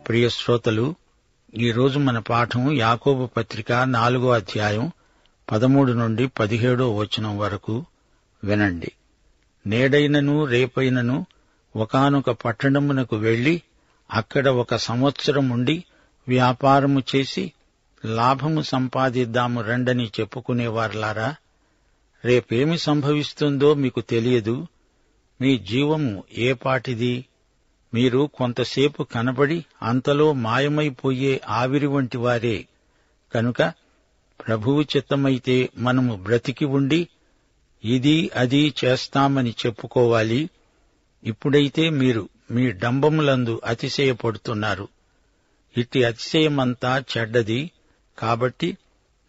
ప్రియ శ్రోతలు, ఈరోజు మన పాఠం యాకోబు పత్రిక 4వ అధ్యాయం 13 నుండి 17వ వచనం వరకు వినండి. నేడైనను రేపైనను ఒకానొక పట్టణమునకు వెళ్లి అక్కడ 1 సంవత్సరం ఉండి వ్యాపారము చేసి లాభము సంపాదిద్దాము రండని చెప్పుకునేవార్లారా, రేపేమి సంభవిస్తుందో మీకు తెలియదు. మీ జీవము ఏపాటిది? మీరు కొంతసేపు కనబడి అంతలో మాయమైపోయే ఆవిరి వంటి వారే. కనుక ప్రభువు చిత్తమైతే మనము బ్రతికి ఉండి ఇది అది చేస్తామని చెప్పుకోవాలి. ఇప్పుడైతే మీరు మీ డంబములందు అతిశయపడుతున్నారు. ఇట్టి అతిశయమంతా చెడ్డది. కాబట్టి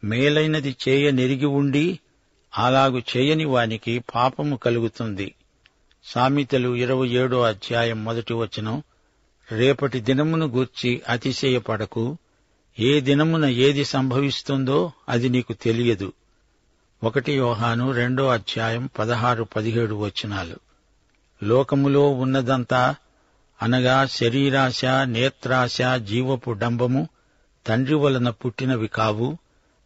మేలైనది చేయనెరిగి ఉండి అలాగు చేయని వానికి పాపము కలుగుతుంది. సామెతలు 27వ అధ్యాయం 1వ వచనం. రేపటి దినమును గూర్చి అతిశయపడకు. ఏ దినమున ఏది సంభవిస్తుందో అది నీకు తెలియదు. 1 యోహాను 2వ అధ్యాయం 16-17 వచనాలు. లోకములో ఉన్నదంతా అనగా శరీరాశ, నేత్రాశ, జీవపు డంబము తండ్రి వలన పుట్టినవి కావు.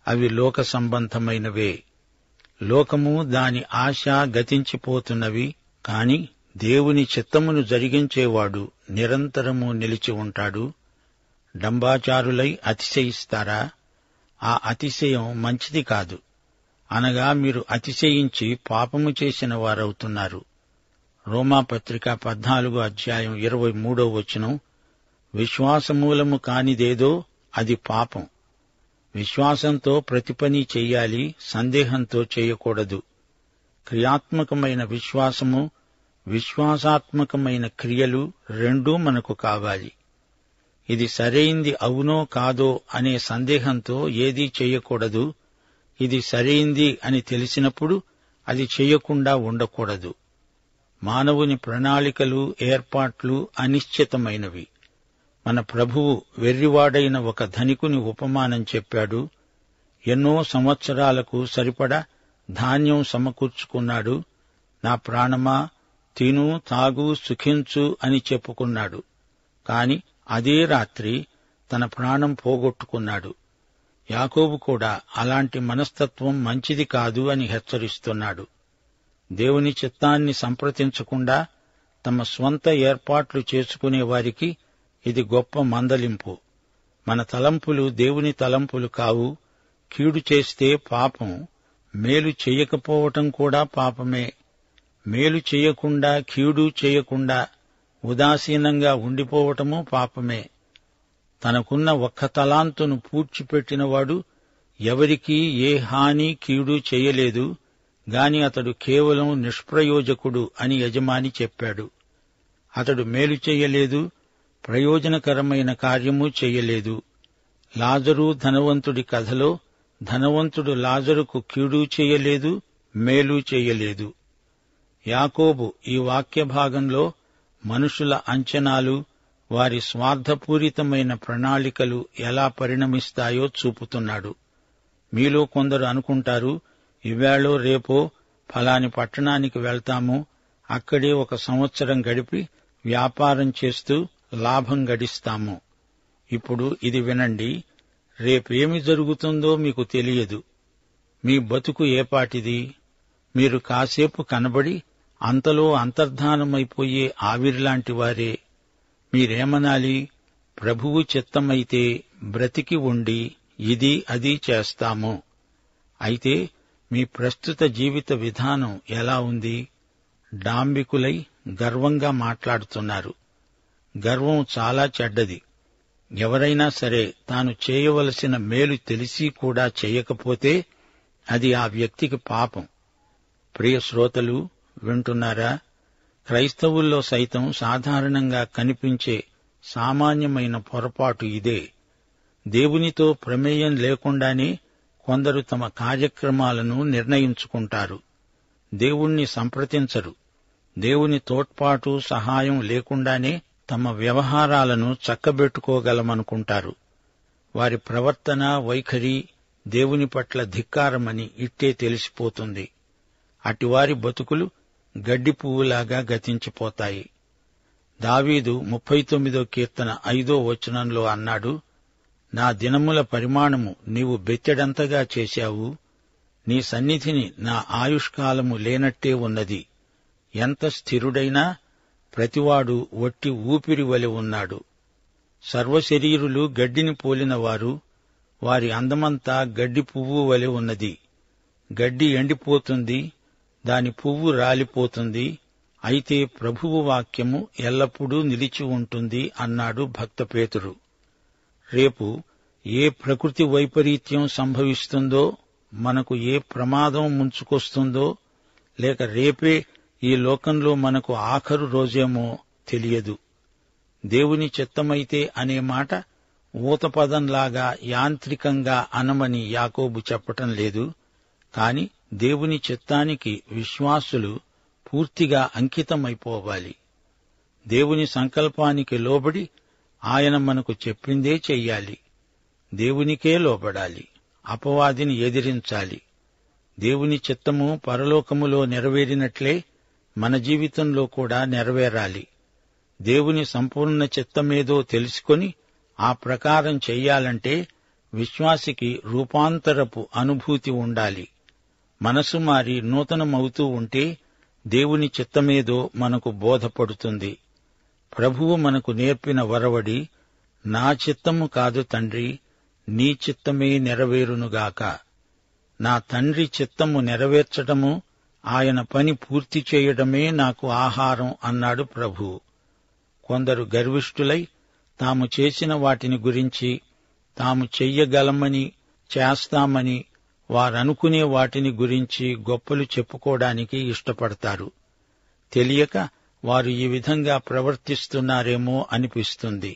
అవి లోక సంబంధమైనవే. లోకము దాని ఆశ గతించిపోతున్నవి. కాని దేవుని చిత్తమును జరిగించేవాడు నిరంతరము నిలిచి ఉంటాడు. డంబాచారులై అతిశయిస్తారా? ఆ అతిశయం మంచిది కాదు. అనగా మీరు అతిశయించి పాపము చేసిన వారవుతున్నారు. రోమాపత్రిక 14వ అధ్యాయం 23వ వచనం. విశ్వాసమూలము కానిదేదో అది పాపం. విశ్వాసంతో ప్రతి పని చెయ్యాలి, సందేహంతో చేయకూడదు. క్రియాత్మకమైన విశ్వాసము, విశ్వాసాత్మకమైన క్రియలు రెండూ మనకు కావాలి. ఇది సరైంది అవునో కాదో అనే సందేహంతో ఏదీ చెయ్యకూడదు. ఇది సరైంది అని తెలిసినప్పుడు అది చెయ్యకుండా ఉండకూడదు. మానవుని ప్రణాళికలు, ఏర్పాట్లు అనిశ్చితమైనవి. మన ప్రభువు వెర్రివాడైన ఒక ధనికుని ఉపమానం చెప్పాడు. ఎన్నో సంవత్సరాలకు సరిపడా ధాన్యం సమకూర్చుకున్నాడు. నా ప్రాణమా, తిను, తాగు, సుఖించు అని చెప్పుకున్నాడు. కాని అదే రాత్రి తన ప్రాణం పోగొట్టుకున్నాడు. యాకోబు కూడా అలాంటి మనస్తత్వం మంచిది కాదు అని హెచ్చరిస్తున్నాడు. దేవుని చిత్తాన్ని సంప్రదించకుండా తమ స్వంత ఏర్పాట్లు చేసుకునే వారికి ఇది గొప్ప మందలింపు. మన తలంపులు దేవుని తలంపులు కావు. కీడు చేస్తే పాపం, మేలు చెయ్యకపోవటం కూడా పాపమే. మేలు చెయ్యకుండా, కీడు చేయకుండా ఉదాసీనంగా ఉండిపోవటమూ పాపమే. తనకున్న 1 తలాంతును పూడ్చిపెట్టినవాడు ఎవరికీ ఏ హాని, కీడు చెయ్యలేదు గాని అతడు కేవలం నిష్ప్రయోజకుడు అని యజమాని చెప్పాడు. అతడు మేలు చెయ్యలేదు, ప్రయోజనకరమైన కార్యమూ చెయ్యలేదు. లాజరు ధనవంతుడి కథలో ధనవంతుడు లాజరుకు కీడు చెయ్యలేదు, మేలు చెయ్యలేదు. యాకోబు ఈ వాక్య భాగంలో మనుషుల అంచనాలు, వారి స్వార్థపూరితమైన ప్రణాళికలు ఎలా పరిణమిస్తాయో చూపుతున్నాడు. మీలో కొందరు అనుకుంటారు, ఇవాళో రేపో ఫలాని పట్టణానికి వెళ్తాము, అక్కడే 1 సంవత్సరం గడిపి వ్యాపారం చేస్తూ లాభం గడిస్తాము. ఇప్పుడు ఇది వినండి. రేపేమి జరుగుతుందో మీకు తెలియదు. మీ బతుకు ఏపాటిది? మీరు కాసేపు కనబడి అంతలో అంతర్ధానమైపోయే ఆవిరిలాంటి వారే. మీరేమనాలి? ప్రభువు చిత్తమైతే బ్రతికి ఉండి ఇది అది చేస్తాము. అయితే మీ ప్రస్తుత జీవిత విధానం ఎలా ఉంది? డాంబికులై గర్వంగా మాట్లాడుతున్నారు. గర్వం చాలా చెడ్డది. ఎవరైనా సరే తాను చేయవలసిన మేలు తెలిసి కూడా చేయకపోతే అది ఆ వ్యక్తికి పాపం. ప్రియ శ్రోతలు, వింటున్నారా? క్రైస్తవుల్లో సైతం సాధారణంగా కనిపించే సామాన్యమైన పొరపాటు ఇదే. దేవునితో ప్రమేయం లేకుండానే కొందరు తమ కార్యక్రమాలను నిర్ణయించుకుంటారు. దేవుణ్ణి సంప్రదించరు. దేవుని తోడ్పాటు, సహాయం లేకుండానే తమ వ్యవహారాలను చక్కబెట్టుకోగలమనుకుంటారు. వారి ప్రవర్తన, వైఖరి దేవుని పట్ల ధిక్కారమని ఇట్టే తెలిసిపోతుంది. అటివారి బతుకులు గడ్డి పువ్వులాగా గతించిపోతాయి. దావీదు 39వ కీర్తన 5వ వచనంలో అన్నాడు, నా దినముల పరిమాణము నీవు బెత్తెడంతగా చేశావు, నీ సన్నిధిని నా ఆయుష్కాలము లేనట్టే ఉన్నది. ఎంత స్థిరుడైనా ప్రతివాడు వట్టి ఊపిరి వలె ఉన్నాడు. సర్వశరీరులు గడ్డిని పోలినవారు, వారి అందమంతా గడ్డి పువ్వు వలె ఉన్నది. గడ్డి ఎండిపోతుంది, దాని పువ్వు రాలిపోతుంది, అయితే ప్రభువు వాక్యము ఎల్లప్పుడూ నిలిచి ఉంటుంది అన్నాడు భక్త పేతురు. రేపు ఏ ప్రకృతి వైపరీత్యం సంభవిస్తుందో, మనకు ఏ ప్రమాదం ముంచుకొస్తుందో, లేక రేపే ఈ లోకంలో మనకు ఆఖరు రోజేమో తెలియదు. దేవుని చిత్తమైతే అనే మాట ఊతపదంలాగా యాంత్రికంగా అనమని యాకోబు చెప్పటం లేదు. కాని దేవుని చిత్తానికి విశ్వాసులు పూర్తిగా అంకితమైపోవాలి. దేవుని సంకల్పానికి లోబడి ఆయన మనకు చెప్పిందే చెయ్యాలి. దేవునికే లోబడాలి, అపవాదిని ఎదిరించాలి. దేవుని చిత్తము పరలోకములో నెరవేరినట్లే మన జీవితంలో కూడా నెరవేరాలి. దేవుని సంపూర్ణ చిత్తమేదో తెలుసుకొని ఆ ప్రకారం చెయ్యాలంటే విశ్వాసికి రూపాంతరపు అనుభూతి ఉండాలి. మనసు మారి నూతనమవుతూ ఉంటే దేవుని చిత్తమేదో మనకు బోధపడుతుంది. ప్రభువు మనకు నేర్పిన వరవడి, నా చిత్తము కాదు తండ్రి, నీ చిత్తమే నెరవేరునుగాక. నా తండ్రి చిత్తము నెరవేర్చటము, ఆయన పని పూర్తి చేయడమే నాకు ఆహారం అన్నాడు ప్రభువు. కొందరు గర్విష్ఠులై తాము చేసిన వాటిని గురించి, తాము చెయ్యగలమని, చేస్తామని వారనుకునే వాటిని గురించి గొప్పలు చెప్పుకోవడానికి ఇష్టపడతారు. తెలియక వారు ఈ విధంగా ప్రవర్తిస్తున్నారేమో అనిపిస్తుంది.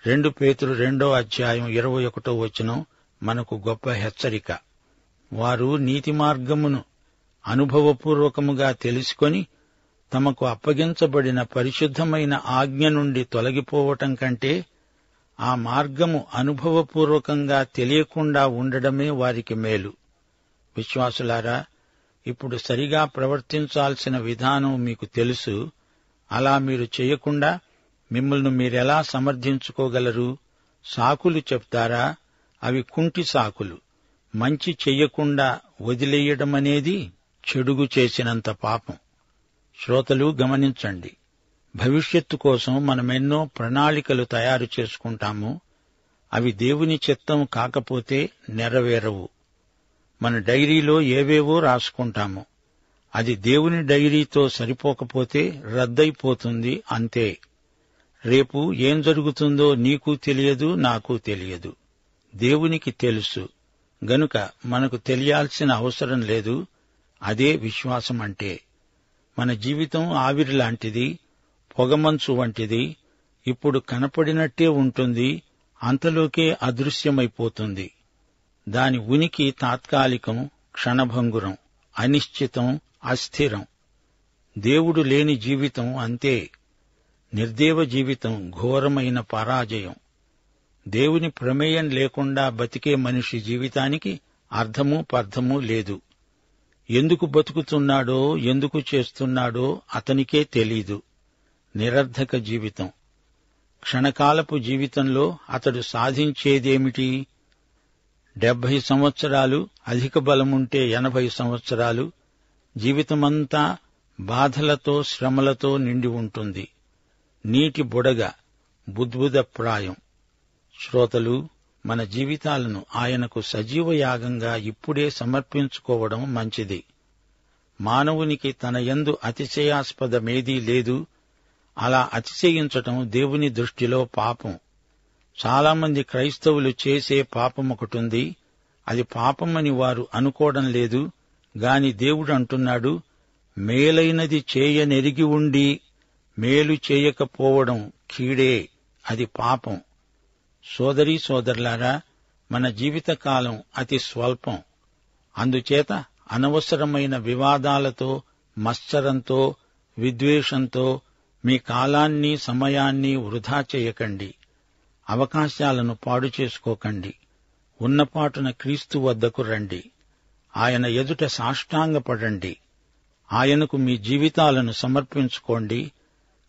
2 పేతురు 2వ అధ్యాయం 21వ వచనం మనకు గొప్ప హెచ్చరిక. వారు నీతి మార్గమును అనుభవపూర్వకముగా తెలుసుకొని తమకు అప్పగించబడిన పరిశుద్ధమైన ఆజ్ఞ నుండి తొలగిపోవటం కంటే ఆ మార్గము అనుభవపూర్వకంగా తెలియకుండా ఉండడమే వారికి మేలు. విశ్వాసులారా, ఇప్పుడు సరిగా ప్రవర్తించాల్సిన విధానం మీకు తెలుసు. అలా మీరు చేయకుండా మిమ్మల్ని మీరెలా సమర్థించుకోగలరు? సాకులు చెప్తారా? అవి కుంటి సాకులు. మంచి చెయ్యకుండా వదిలేయడమనేది చెడుగు చేసినంత పాపం. శ్రోతలు గమనించండి, భవిష్యత్తు కోసం మనమెన్నో ప్రణాళికలు తయారు చేసుకుంటాము. అవి దేవుని చిత్తం కాకపోతే నెరవేరవు. మన డైరీలో ఏవేవో రాసుకుంటాము. అది దేవుని డైరీతో సరిపోకపోతే రద్దయిపోతుంది, అంతే. రేపు ఏం జరుగుతుందో నీకు తెలియదు, నాకు తెలియదు. దేవునికి తెలుసు గనుక మనకు తెలియాల్సిన అవసరం లేదు. అదే విశ్వాసం అంటే. మన జీవితం ఆవిరిలాంటిది, పొగమంచు వంటిది. ఇప్పుడు కనపడినట్టే ఉంటుంది, అంతలోకే అదృశ్యమైపోతుంది. దాని ఉనికి తాత్కాలికం, క్షణభంగురం, అనిశ్చితం, అస్థిరం. దేవుడు లేని జీవితం అంతే. నిర్దేవ జీవితం ఘోరమైన పరాజయం. దేవుని ప్రమేయం లేకుండా బతికే మనిషి జీవితానికి అర్థమూ పర్థమూ లేదు. ఎందుకు బతుకుతున్నాడో, ఎందుకు చేస్తున్నాడో అతనికే తెలీదు. నిరర్థక జీవితం. క్షణకాలపు జీవితంలో అతడు సాధించేదేమిటి? 70 సంవత్సరాలు, అధిక బలముంటే 80 సంవత్సరాలు. జీవితమంతా బాధలతో, శ్రమలతో నిండి ఉంటుంది. నీటి బుడగ, బుద్బుదప్రాయం. శ్రోతలు, మన జీవితాలను ఆయనకు సజీవయాగంగా ఇప్పుడే సమర్పించుకోవడం మంచిది. మానవునికి తన యందు అతిశయాస్పదమేదీ లేదు. అలా అతిశయించటం దేవుని దృష్టిలో పాపం. చాలామంది క్రైస్తవులు చేసే పాపమొకటుంది. అది పాపమని వారు అనుకోవడం లేదు. గాని దేవుడు అంటున్నాడు, మేలైనది చేయనెరిగి ఉండి మేలు చేయకపోవడం కీడే, అది పాపం. సోదరీ సోదరులారా, మన జీవితకాలం అతి స్వల్పం. అందుచేత అనవసరమైన వివాదాలతో, మత్సరంతో, విద్వేషంతో మీ కాలాన్ని, సమయాన్ని వృధా చేయకండి. అవకాశాలను పాడు చేసుకోకండి. ఉన్నపాటున క్రీస్తు వద్దకు రండి. ఆయన ఎదుట సాష్టాంగపడండి. ఆయనకు మీ జీవితాలను సమర్పించుకోండి.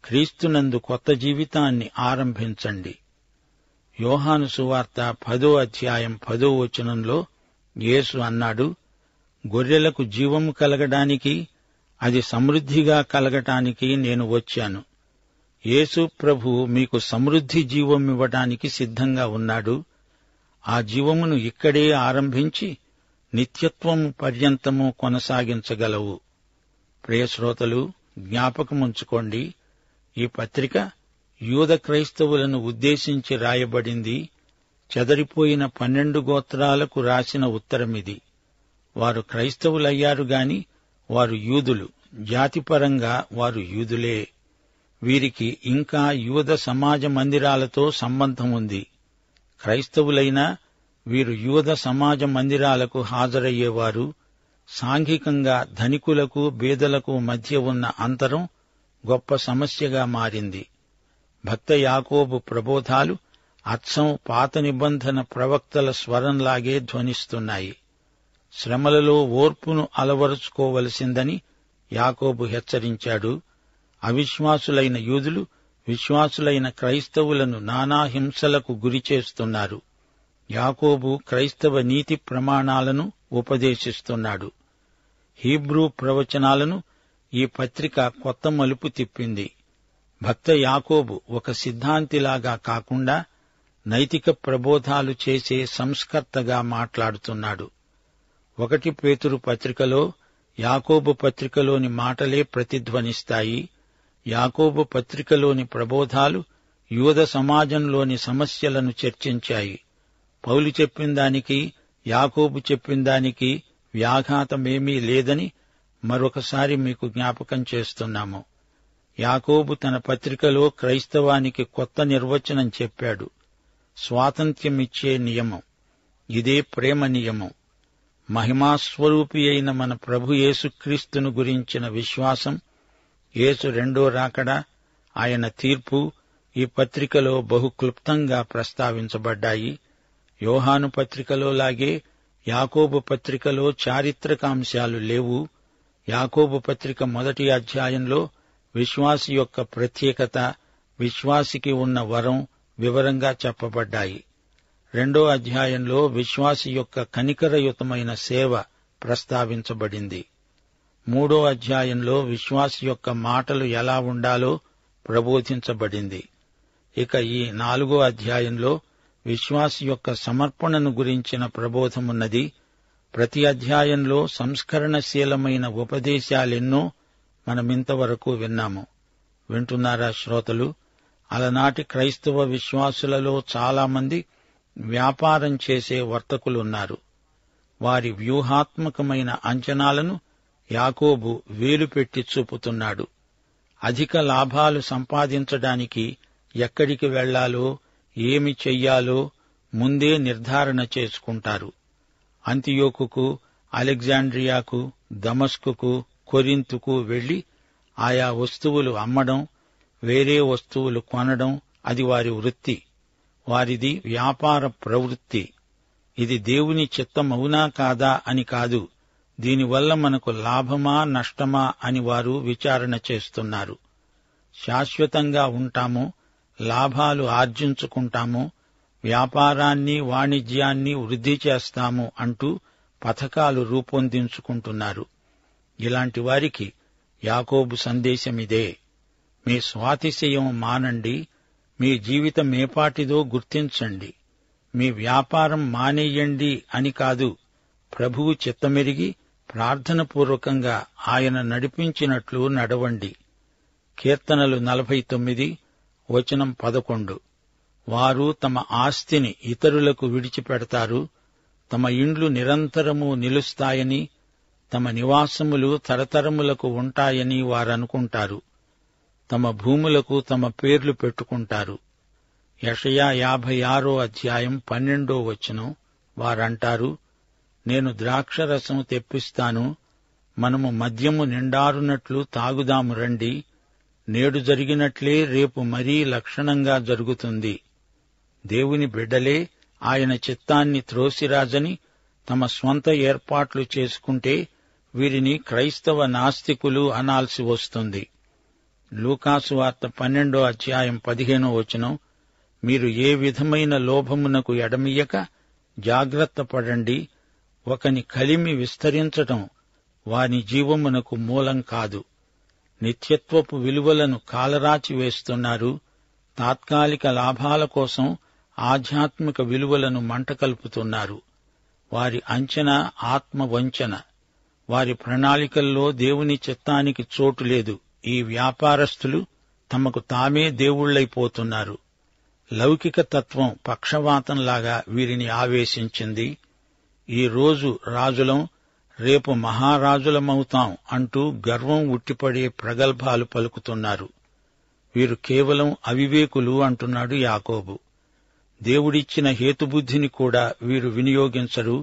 క్రీస్తునందు కొత్త జీవితాన్ని ఆరంభించండి. యోహాను సువార్త 10వ అధ్యాయం 10వ వచనంలో యేసు అన్నాడు, గొర్రెలకు జీవము కలగడానికి, అది సమృద్ధిగా కలగటానికి నేను వచ్చాను. యేసు ప్రభువు మీకు సమృద్ధి జీవమివ్వడానికి సిద్ధంగా ఉన్నాడు. ఆ జీవమును ఇక్కడే ఆరంభించి నిత్యత్వము పర్యంతము కొనసాగించగలవు. ప్రియశ్రోతలు, జ్ఞాపకముంచుకోండి, ఈ పత్రిక యూద క్రైస్తవులను ఉద్దేశించి రాయబడింది. చెదరిపోయిన 12 గోత్రాలకు రాసిన ఉత్తరమిది. వారు క్రైస్తవులయ్యారు గాని వారు యూదులు, జాతిపరంగా వారు యూదులే. వీరికి ఇంకా యూద సమాజ మందిరాలతో సంబంధం ఉంది. క్రైస్తవులైనా వీరు యూద సమాజ మందిరాలకు హాజరయ్యేవారు. సాంఘికంగా ధనికులకు బేదలకు మధ్య ఉన్న అంతరం గొప్ప సమస్యగా మారింది. భక్త యాకోబు ప్రబోధాలు అచ్చం పాత నిబంధన ప్రవక్తల స్వరంలాగే ధ్వనిస్తున్నాయి. శ్రమలలో ఓర్పును అలవరుచుకోవలసిందని యాకోబు హెచ్చరించాడు. అవిశ్వాసులైన యూదులు విశ్వాసులైన క్రైస్తవులను నానా హింసలకు గురిచేస్తున్నారు. యాకోబు క్రైస్తవ నీతి ప్రమాణాలను ఉపదేశిస్తున్నాడు. హీబ్రూ ప్రవచనాలను ఈ పత్రిక కొత్త మలుపు తిప్పింది. భక్త యాకోబు ఒక సిద్ధాంతిలాగా కాకుండా నైతిక ప్రబోధాలు చేసే సంస్కర్తగా మాట్లాడుతున్నాడు. 1 పేతురు పత్రికలో యాకోబు పత్రికలోని మాటలే ప్రతిధ్వనిస్తాయి. యాకోబు పత్రికలోని ప్రబోధాలు యూద సమాజంలోని సమస్యలను చర్చించాయి. పౌలు చెప్పిందానికి, యాకోబు చెప్పిందానికి వ్యాఘాతమేమీ లేదని మరొకసారి మీకు జ్ఞాపకం చేస్తున్నాము. యాకోబు తన పత్రికలో క్రైస్తవానికి కొత్త నిర్వచనం చెప్పాడు. స్వాతంత్ర్యమిచ్చే నియమం. ఇదే ప్రేమ నియమం. మహిమాస్వరూపి అయిన మన ప్రభు యేసుక్రీస్తును గురించిన విశ్వాసం, యేసు రెండో రాకడ, ఆయన తీర్పు ఈ పత్రికలో బహుక్లుప్తంగా ప్రస్తావించబడ్డాయి. యోహాను పత్రికలో లాగే యాకోబు పత్రికలో చారిత్రకాంశాలు లేవు. యాకోబు పత్రిక 1వ అధ్యాయంలో విశ్వాసి యొక్క ప్రత్యేకత, విశ్వాసికి ఉన్న వరం వివరంగా చెప్పబడ్డాయి. 2వ అధ్యాయంలో విశ్వాసి యొక్క కనికరయుతమైన సేవ ప్రస్తావించబడింది. 3వ అధ్యాయంలో విశ్వాసి యొక్క మాటలు ఎలా ఉండాలో ప్రబోధించబడింది. ఇక ఈ 4వ అధ్యాయంలో విశ్వాసి యొక్క సమర్పణను గురించిన ప్రబోధమున్నది. ప్రతి అధ్యాయంలో సంస్కరణశీలమైన ఉపదేశాలెన్నో మనమింతవరకు విన్నాము. వింటున్నారా శ్రోతలు? అలనాటి క్రైస్తవ విశ్వాసులలో చాలామంది వ్యాపారం చేసే వర్తకులున్నారు. వారి వ్యూహాత్మకమైన అంచనాలను యాకోబు వేలుపెట్టి చూపుతున్నాడు. అధిక లాభాలు సంపాదించడానికి ఎక్కడికి వెళ్లాలో, ఏమి చెయ్యాలో ముందే నిర్ధారణ చేసుకుంటారు. అంతియోకుకు, అలెగ్జాండ్రియాకు, దమస్కుకు, కొరింతుకు వెళ్లి ఆయా వస్తువులు అమ్మడం, వేరే వస్తువులు కొనడం అది వారి వృత్తి. వారిది వ్యాపార ప్రవృత్తి. ఇది దేవుని చిత్తమవునా కాదా అని కాదు, దీనివల్ల మనకు లాభమా నష్టమా అని వారు విచారణ చేస్తున్నారు. శాశ్వతంగా ఉంటాము, లాభాలు ఆర్జించుకుంటాము, వ్యాపారాన్ని వాణిజ్యాన్ని వృద్ధి చేస్తాము అంటూ పథకాలు రూపొందించుకుంటున్నారు. ఇలాంటి వారికి యాకోబు సందేశమిదే. మీ స్వాతిశయం మానండి, మీ జీవితమేపాటిదో గుర్తించండి. మీ వ్యాపారం మానేయండి అని కాదు, ప్రభువు చిత్తమెరిగి ప్రార్థనపూర్వకంగా ఆయన నడిపించినట్లు నడవండి. కీర్తనలు 49:11. వారు తమ ఆస్తిని ఇతరులకు విడిచిపెడతారు, తమ ఇండ్లు నిరంతరము నిలుస్తాయని, తమ నివాసములు తరతరములకు ఉంటాయని వారనుకుంటారు. తమ భూములకు తమ పేర్లు పెట్టుకుంటారు. యెషయా 56:12 వారంటారు, నేను ద్రాక్షరసం తెప్పిస్తాను, మనము మద్యము నిండారునట్లు తాగుదాము రండి, నేడు జరిగినట్లే రేపు మరీ లక్షణంగా జరుగుతుంది. దేవుని బిడ్డలే ఆయన చిత్తాన్ని త్రోసిరాజని తమ స్వంత ఏర్పాట్లు చేసుకుంటే వీరిని క్రైస్తవ నాస్తికులు అనాల్సి వస్తుంది. లూకాసు వార్త 12వ అధ్యాయం 15వ వచనం, మీరు ఏ విధమైన లోభమునకు ఎడమియ్యక జాగ్రత్త పడండి. ఒకని కలిమి విస్తరించటం వాని జీవమునకు మూలం కాదు. నిత్యత్వపు విలువలను కాలరాచి వేస్తున్నారు. తాత్కాలిక లాభాల కోసం ఆధ్యాత్మిక విలువలను మంటకలుపుతున్నారు. వారి అంచనా ఆత్మవంచన. వారి ప్రణాళికల్లో దేవుని చిత్తానికి చోటు లేదు. ఈ వ్యాపారస్తులు తమకు తామే దేవుళ్లైపోతున్నారు. లౌకిక తత్వం పక్షవాతంలాగా వీరిని ఆవేశించింది. ఈ రోజు రాజులం, రేపు మహారాజులమవుతాం అంటూ గర్వం ఉట్టిపడే ప్రగల్భాలు పలుకుతున్నారు. వీరు కేవలం అవివేకులు అంటున్నాడు యాకోబు. దేవుడిచ్చిన హేతుబుద్ధిని కూడా వీరు వినియోగించరు.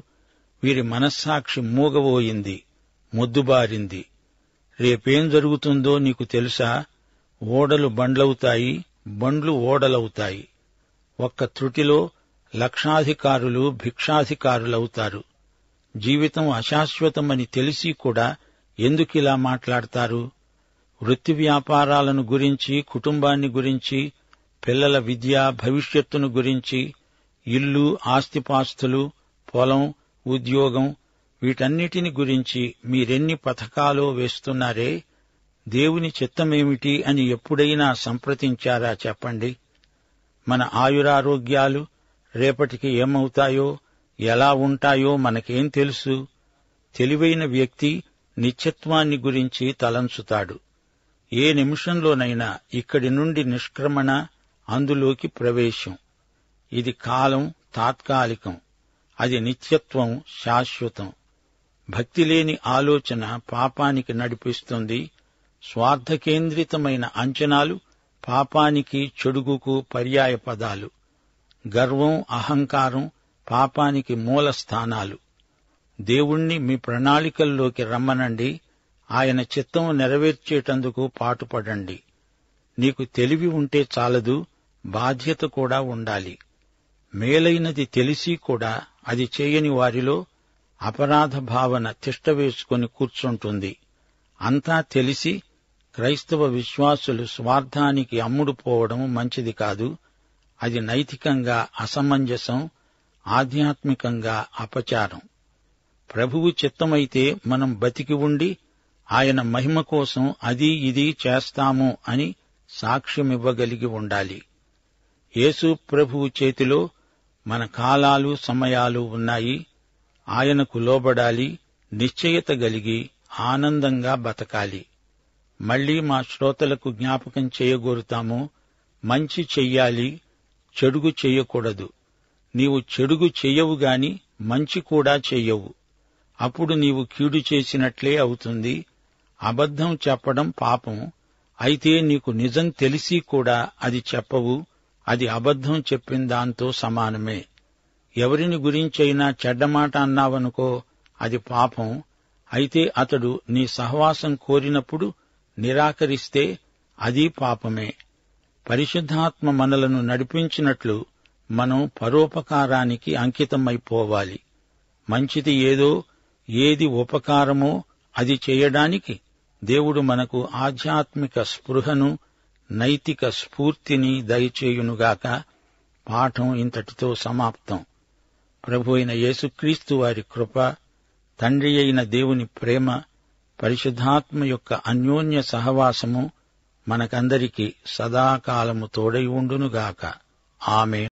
వీరి మనస్సాక్షి మూగబోయింది, మొద్దుబారింది. రేపేం జరుగుతుందో నీకు తెలుసా? ఓడలు బండ్లవుతాయి, బండ్లు ఓడలవుతాయి. ఒక్క త్రుటిలో లక్షాధికారులు భిక్షాధికారులవుతారు. జీవితం అశాశ్వతమని తెలిసి కూడా ఎందుకిలా మాట్లాడతారు? వృత్తి వ్యాపారాలను గురించి, కుటుంబాన్ని గురించి, పిల్లల విద్య భవిష్యత్తును గురించి, ఇల్లు, ఆస్తిపాస్తులు, పొలం, ఉద్యోగం, వీటన్నిటిని గురించి మీరెన్ని పథకాలో వేస్తున్నారే? దేవుని చిత్తమేమిటి అని ఎప్పుడైనా సంప్రదించారా చెప్పండి? మన ఆయురారోగ్యాలు రేపటికి ఏమవుతాయో, ఎలా ఉంటాయో మనకేం తెలుసు? తెలివైన వ్యక్తి నిత్యత్వాన్ని గురించి తలంచుతాడు. ఏ నిమిషంలోనైనా ఇక్కడి నుండి నిష్క్రమణ, అందులోకి ప్రవేశం. ఇది కాలం తాత్కాలికం, అది నిత్యత్వం శాశ్వతం. భక్తిలేని ఆలోచన పాపానికి నడిపిస్తుంది. స్వార్థకేంద్రితమైన అంచనాలు పాపానికి, చెడుగుకు పర్యాయ పదాలు. గర్వం, అహంకారం పాపానికి మూల స్థానాలు. దేవుణ్ణి మీ ప్రణాళికల్లోకి రమ్మనండి. ఆయన చిత్తం నెరవేర్చేటందుకు పాటుపడండి. నీకు తెలివి ఉంటే చాలదు, బాధ్యత కూడా ఉండాలి. మేలైనది తెలిసి కూడా అది చేయని వారిలో అపరాధ భావన తిష్టవేసుకుని కూర్చుంటుంది. అంతా తెలిసి క్రైస్తవ విశ్వాసులు స్వార్థానికి అమ్ముడుపోవడం మంచిది కాదు. అది నైతికంగా అసమంజసం, ఆధ్యాత్మికంగా అపచారం. ప్రభువు చిత్తమైతే మనం బతికి ఉండి ఆయన మహిమ కోసం అది ఇది చేస్తాము అని సాక్ష్యమివ్వగలిగి ఉండాలి. యేసు ప్రభువు చేతిలో మన కాలాలు, సమయాలు ఉన్నాయి. ఆయనకు లోబడాలి, నిశ్చయత గలిగి ఆనందంగా బతకాలి. మళ్లీ మా శ్రోతలకు జ్ఞాపకం చేయగోరుతాము. మంచి చెయ్యాలి, చెడుగు చెయ్యకూడదు. నీవు చెడుగు చెయ్యవు గాని మంచి కూడా చెయ్యవు. అప్పుడు నీవు కీడు చేసినట్లే అవుతుంది. అబద్ధం చెప్పడం పాపం. అయితే నీకు నిజం తెలిసి కూడా అది చెప్పవు. అది అబద్ధం చెప్పిన దాంతో సమానమే. ఎవరిని గురించైనా చెడ్డమాట అన్నావనుకో, అది పాపం. అయితే అతడు నీ సహవాసం కోరినప్పుడు నిరాకరిస్తే అది పాపమే. పరిశుద్ధాత్మ మనలను నడిపించినట్లు మనం పరోపకారానికి అంకితమైపోవాలి. మంచిది ఏదో, ఏది ఉపకారమో అది చేయడానికి దేవుడు మనకు ఆధ్యాత్మిక స్పృహను, నైతిక స్ఫూర్తిని దయచేయునుగాక. పాఠం ఇంతటితో సమాప్తం. ప్రభువైన యేసుక్రీస్తు వారి కృప, తండ్రి అయిన దేవుని ప్రేమ, పరిశుద్ధాత్మ యొక్క అన్యోన్య సహవాసము మనకందరికీ సదాకాలము తోడై ఉండునుగాక. ఆమేన్.